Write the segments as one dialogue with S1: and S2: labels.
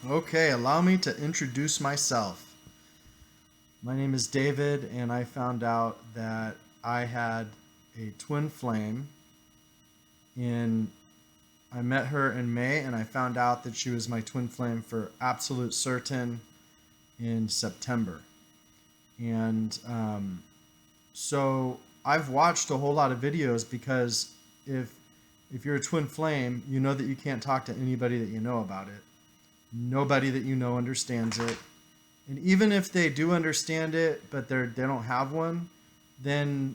S1: Okay, allow me to introduce myself. My name is David, and I found out that I had a twin flame in I met her in May, and I found out that she was my twin flame for absolute certain in September. And so I've watched a whole lot of videos because if if you're a twin flame, you know that you can't talk to anybody that you know about it. Nobody that you know understands it. And even if they do understand it, but they don't have one, then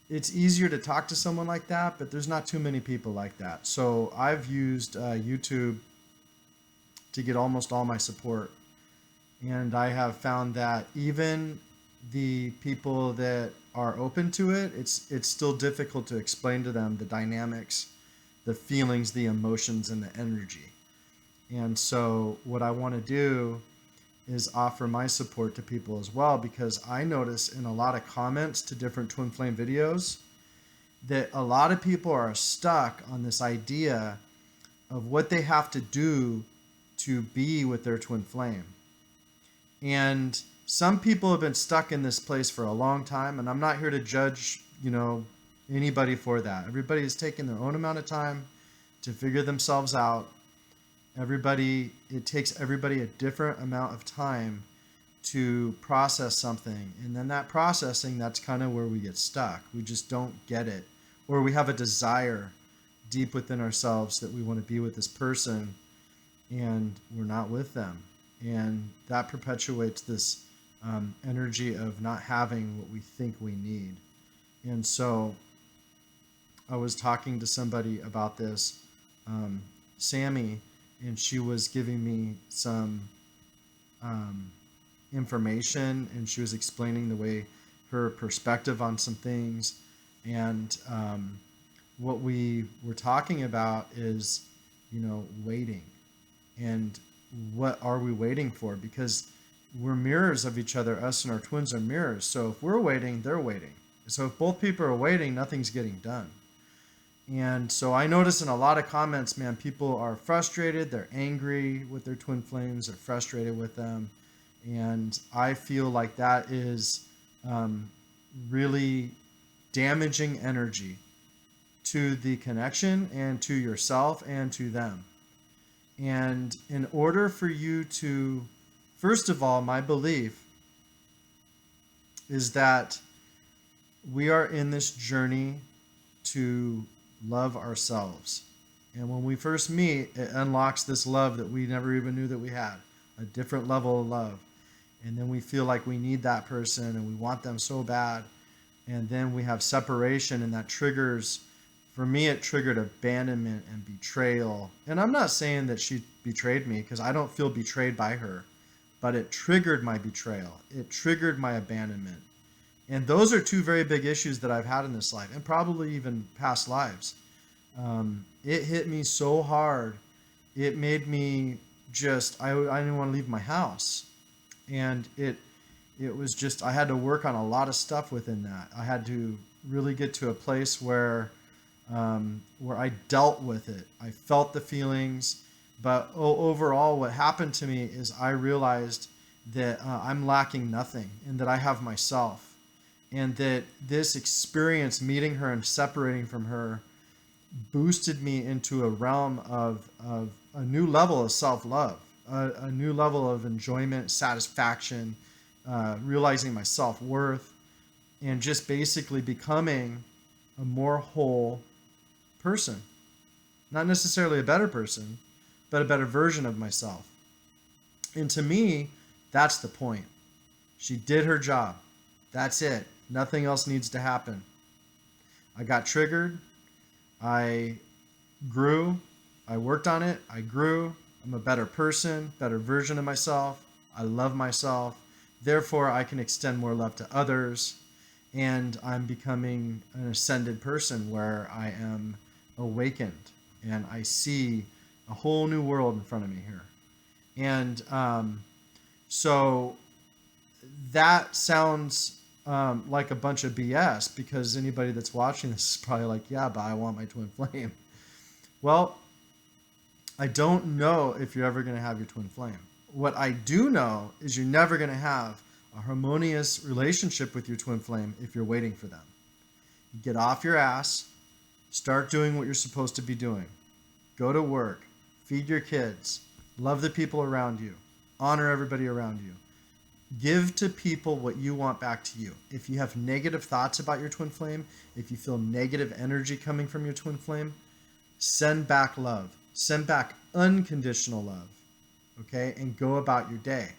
S1: it's easier to talk to someone like that. But there's not too many people like that. So I've used YouTube to get almost all my support, and I have found that even the people that are open to it, it's still difficult to explain to them the dynamics, the feelings, the emotions, and the energy. And so what I want to do is offer my support to people as well, because I notice in a lot of comments to different twin flame videos that a lot of people are stuck on this idea of what they have to do to be with their twin flame. And some people have been stuck in this place for a long time, and I'm not here to judge, anybody for that. Everybody is taking their own amount of time to figure themselves out. It takes everybody a different amount of time to process something, and then that processing, that's kind of where we get stuck. We just don't get it, or we have a desire deep within ourselves that we want to be with this person and we're not with them, and that perpetuates this energy of not having what we think we need. And so I was talking to somebody about this, Sammy, and she was giving me some um, information, and she was explaining the way her perspective on some things. And what we were talking about is, waiting. And what are we waiting for? Because we're mirrors of each other. Us and our twins are mirrors. So if we're waiting, they're waiting. So if both people are waiting, nothing's getting done. And so I notice in a lot of comments, man, people are frustrated. They're angry with their twin flames. They're frustrated with them. And I feel like that is really damaging energy to the connection and to yourself and to them. And in order for you to, first of all, my belief is that we are in this journey to love ourselves. And when we first meet, it unlocks this love that we never even knew that we had, a different level of love. And then we feel like we need that person and we want them so bad. And then we have separation, and that triggers, for me, it triggered abandonment and betrayal. And I'm not saying that she betrayed me, because I don't feel betrayed by her, but it triggered my betrayal. It triggered my abandonment. And those are two very big issues that I've had in this life, and probably even past lives. It hit me so hard. It made me I didn't want to leave my house. And it was just, I had to work on a lot of stuff within that. I had to really get to a place where I dealt with it. I felt the feelings, but overall, what happened to me is I realized that I'm lacking nothing, and that I have myself, and that this experience, meeting her and separating from her, boosted me into a realm of a new level of self-love, a new level of enjoyment, satisfaction, realizing my self-worth, and just basically becoming a more whole person. Not necessarily a better person, but a better version of myself. And to me, that's the point. She did her job. That's it. Nothing else needs to happen. I got triggered. I grew. I worked on it. I grew. I'm a better person, better version of myself. I love myself. Therefore, I can extend more love to others. And I'm becoming an ascended person where I am awakened and I see a whole new world in front of me here. And so that sounds like a bunch of BS, because anybody that's watching this is probably like, yeah, but I want my twin flame. Well, I don't know if you're ever going to have your twin flame. What I do know is you're never going to have a harmonious relationship with your twin flame if you're waiting for them. Get off your ass, start doing what you're supposed to be doing. Go to work, feed your kids, love the people around you, honor everybody around you. Give to people what you want back to you. If you have negative thoughts about your twin flame, if you feel negative energy coming from your twin flame, send back love. Send back unconditional love, okay? And go about your day.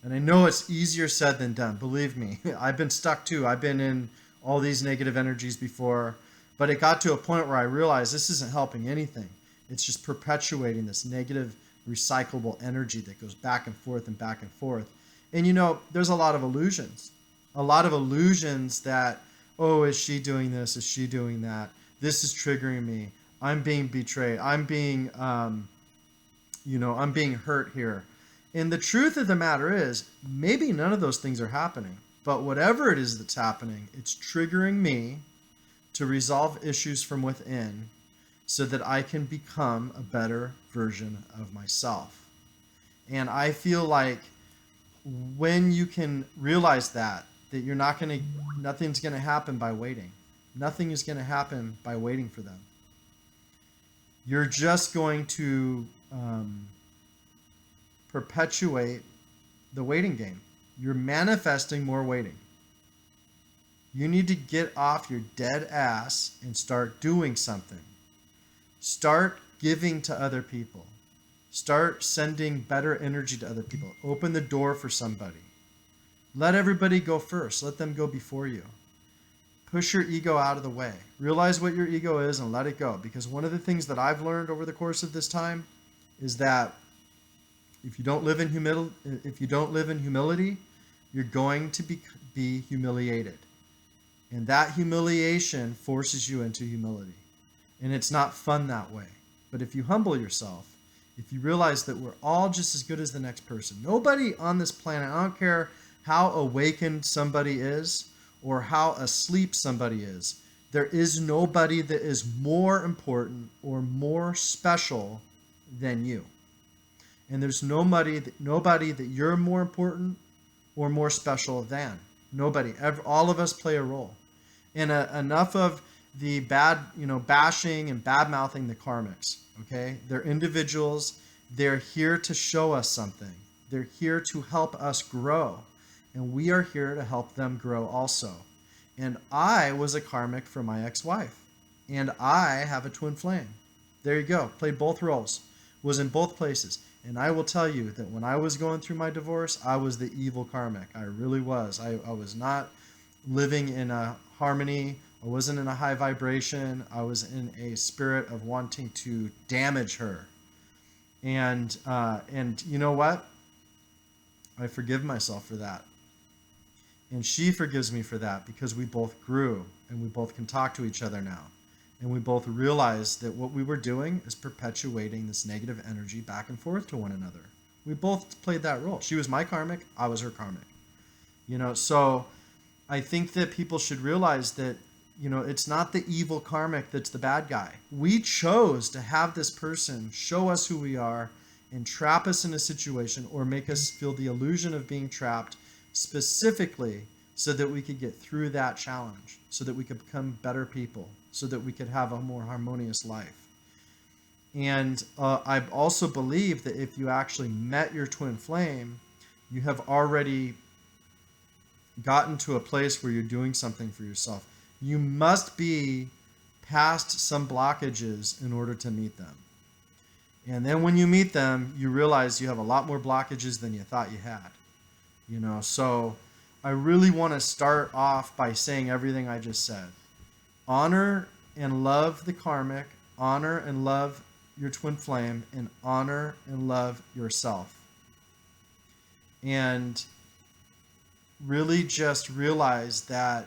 S1: And I know it's easier said than done. Believe me, I've been stuck too. I've been in all these negative energies before, but it got to a point where I realized this isn't helping anything. It's just perpetuating this negative recyclable energy that goes back and forth and back and forth. And you know, there's a lot of illusions. A lot of illusions that, oh, is she doing this? Is she doing that? This is triggering me. I'm being betrayed. I'm being hurt here. And the truth of the matter is, maybe none of those things are happening. But whatever it is that's happening, it's triggering me to resolve issues from within so that I can become a better version of myself. And I feel like when you can realize that nothing's going to happen by waiting. Nothing is going to happen by waiting for them. You're just going to perpetuate the waiting game. You're manifesting more waiting. You need to get off your dead ass and start doing something. Start giving to other people. Start sending better energy to other people. Open the door for somebody. Let everybody go first. Let them go before you. Push your ego out of the way. Realize what your ego is and let it go. Because one of the things that I've learned over the course of this time is that if you don't live in humility, you're going to be humiliated. And that humiliation forces you into humility. And it's not fun that way. But if you humble yourself, if you realize that we're all just as good as the next person, nobody on this planet, I don't care how awakened somebody is or how asleep somebody is, there is nobody that is more important or more special than you. And there's nobody that you're more important or more special than. Nobody. All of us play a role. And enough of the bad, bashing and bad mouthing the karmics. Okay, they're individuals. They're here to show us something. They're here to help us grow, and we are here to help them grow also. And I was a karmic for my ex-wife, and I have a twin flame. There you go. Played both roles. Was in both places. And I will tell you that when I was going through my divorce, I was the evil karmic. I really was. I was not living in a harmony. I wasn't in a high vibration. I was in a spirit of wanting to damage her. And you know what? I forgive myself for that. And she forgives me for that because we both grew and we both can talk to each other now. And we both realized that what we were doing is perpetuating this negative energy back and forth to one another. We both played that role. She was my karmic. I was her karmic. So I think that people should realize that, it's not the evil karmic that's the bad guy. We chose to have this person show us who we are and trap us in a situation or make us feel the illusion of being trapped specifically so that we could get through that challenge, so that we could become better people, so that we could have a more harmonious life. And I also believe that if you actually met your twin flame, you have already gotten to a place where you're doing something for yourself. You must be past some blockages in order to meet them. And then when you meet them, you realize you have a lot more blockages than you thought you had. So I really want to start off by saying everything I just said. Honor and love the karmic, honor and love your twin flame, and honor and love yourself. And really just realize that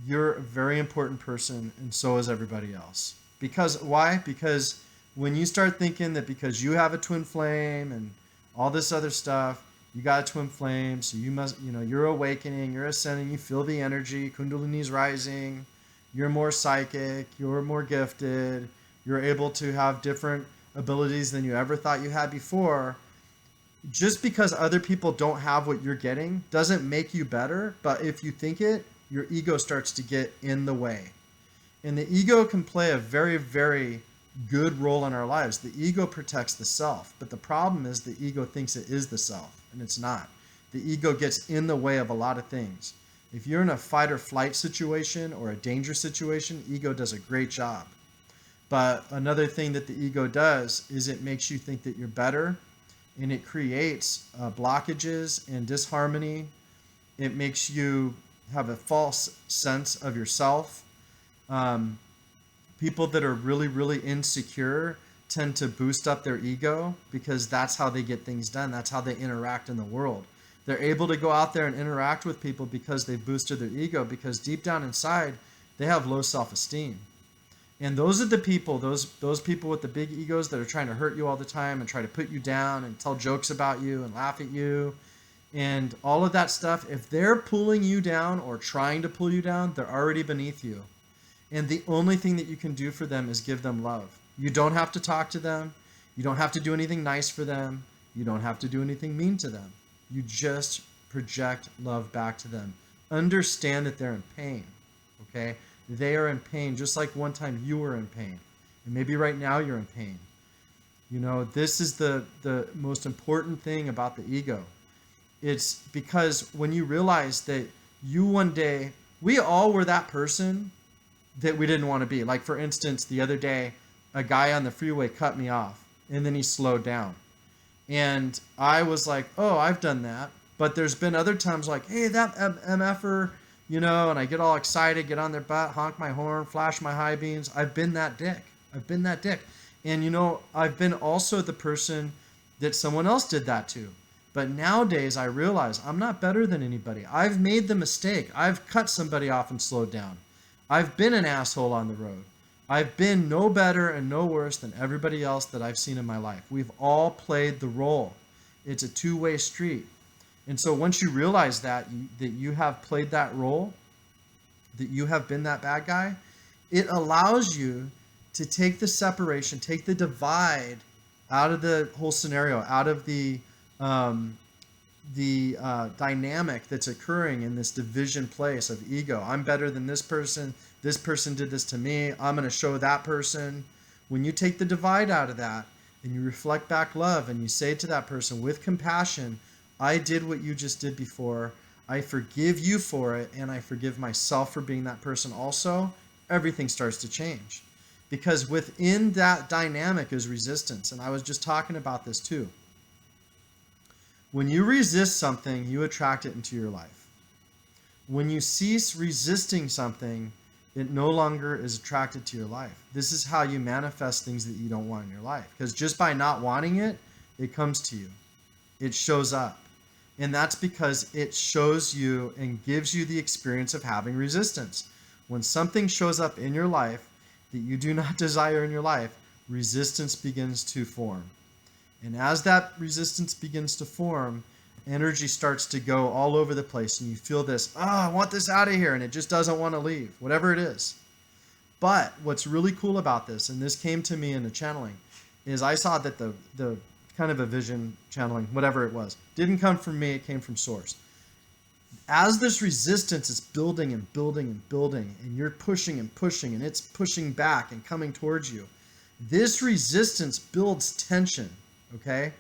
S1: you're a very important person, and so is everybody else. Because why? Because when you start thinking that because you have a twin flame and all this other stuff, you got a twin flame, so you must, you're awakening, you're ascending, you feel the energy, Kundalini's rising, you're more psychic, you're more gifted, you're able to have different abilities than you ever thought you had before. Just because other people don't have what you're getting doesn't make you better, but if you think it, your ego starts to get in the way. And the ego can play a very, very good role in our lives. The ego protects the self, but the problem is the ego thinks it is the self, and it's not. The ego gets in the way of a lot of things. If you're in a fight or flight situation or a danger situation, ego does a great job. But another thing that the ego does is it makes you think that you're better, and it creates blockages and disharmony. It makes you have a false sense of yourself. People that are really, really insecure tend to boost up their ego because that's how they get things done. That's how they interact in the world. They're able to go out there and interact with people because they've boosted their ego, because deep down inside, they have low self-esteem. And those are the people, those people with the big egos that are trying to hurt you all the time and try to put you down and tell jokes about you and laugh at you and all of that stuff. If they're pulling you down or trying to pull you down, they're already beneath you. And the only thing that you can do for them is give them love. You don't have to talk to them. You don't have to do anything nice for them. You don't have to do anything mean to them. You just project love back to them. Understand that they're in pain, okay? They are in pain just like one time you were in pain. And maybe right now you're in pain. You know, this is the most important thing about the ego. It's because when you realize that you one day, we all were that person that we didn't want to be. Like, for instance, the other day, a guy on the freeway cut me off and then he slowed down. And I was like, oh, I've done that. But there's been other times like, hey, that MFer, you know, and I get all excited, get on their butt, honk my horn, flash my high beams. I've been that dick. I've been that dick. And, you know, I've been also the person that someone else did that to. But nowadays I realize I'm not better than anybody. I've made the mistake. I've cut somebody off and slowed down. I've been an asshole on the road. I've been no better and no worse than everybody else that I've seen in my life. We've all played the role. It's a two-way street. And so once you realize that you have played that role, that you have been that bad guy, it allows you to take the separation, take the divide out of the whole scenario, out of the dynamic that's occurring in this division place of ego. I'm better than this person did this to me, I'm going to show that person. When you take the divide out of that and you reflect back love and you say to that person with compassion, I did what you just did before, I forgive you for it, and I forgive myself for being that person also, everything starts to change. Because within that dynamic is resistance, and I was just talking about this too. When you resist something, you attract it into your life. When you cease resisting something, it no longer is attracted to your life. This is how you manifest things that you don't want in your life. Because just by not wanting it, it comes to you. It shows up. And that's because it shows you and gives you the experience of having resistance. When something shows up in your life that you do not desire in your life, resistance begins to form. And as that resistance begins to form, energy starts to go all over the place, and you feel this, I want this out of here, and it just doesn't want to leave, whatever it is. But what's really cool about this, and this came to me in the channeling, is I saw that the kind of a vision channeling, whatever it was, didn't come from me, it came from source. As this resistance is building and building and building, and you're pushing and pushing, and it's pushing back and coming towards you, this resistance builds tension, okay?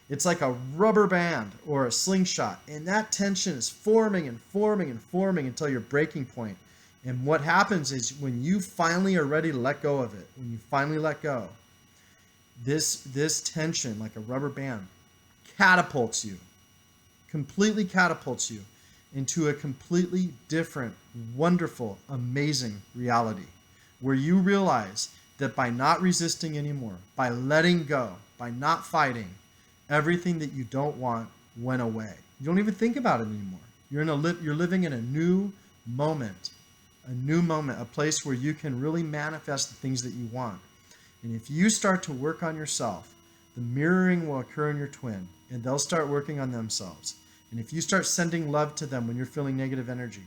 S1: It's like a rubber band or a slingshot, and that tension is forming and forming and forming until your breaking point. And what happens is when you finally are ready to let go of it, when you finally let go, this tension, like a rubber band, catapults you, completely catapults you into a completely different, wonderful, amazing reality where you realize that by not resisting anymore, by letting go, by not fighting, everything that you don't want went away. You don't even think about it anymore. You're living in a new moment, a place where you can really manifest the things that you want. And if you start to work on yourself, the mirroring will occur in your twin, and they'll start working on themselves. And if you start sending love to them when you're feeling negative energy,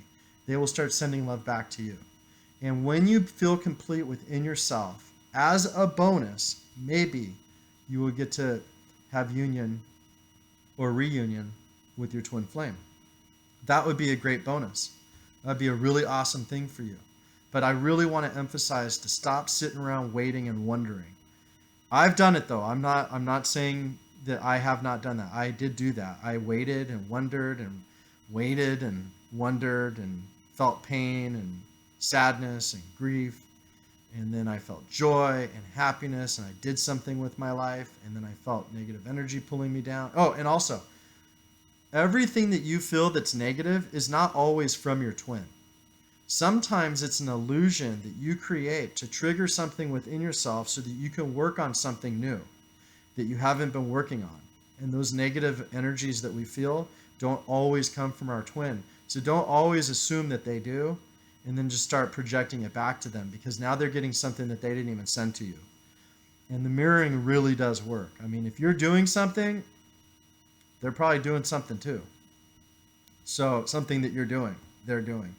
S1: they will start sending love back to you. And when you feel complete within yourself, as a bonus, maybe you will get to have union or reunion with your twin flame. That would be a great bonus. That'd be a really awesome thing for you. But I really want to emphasize to stop sitting around waiting and wondering. I've done it though. I'm not saying that I have not done that. I did do that. I waited and wondered and waited and wondered and felt pain and sadness and grief. And then I felt joy and happiness, and I did something with my life, and then I felt negative energy pulling me down. Oh, and also, everything that you feel that's negative is not always from your twin. Sometimes it's an illusion that you create to trigger something within yourself so that you can work on something new that you haven't been working on. And those negative energies that we feel don't always come from our twin. So don't always assume that they do, and then just start projecting it back to them, because now they're getting something that they didn't even send to you. And the mirroring really does work. I mean, if you're doing something, they're probably doing something too. So something that you're doing, they're doing.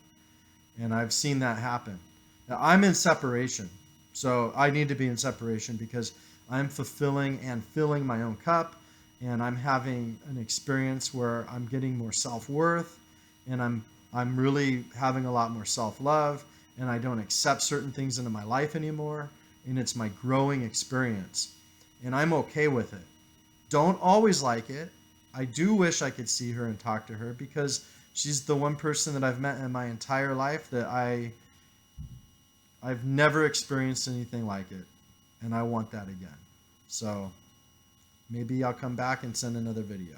S1: And I've seen that happen. Now, I'm in separation. So I need to be in separation because I'm fulfilling and filling my own cup. And I'm having an experience where I'm getting more self-worth. And I'm really having a lot more self-love. And I don't accept certain things into my life anymore. And it's my growing experience. And I'm okay with it. Don't always like it. I do wish I could see her and talk to her, because she's the one person that I've met in my entire life that I've never experienced anything like it. And I want that again. So maybe I'll come back and send another video.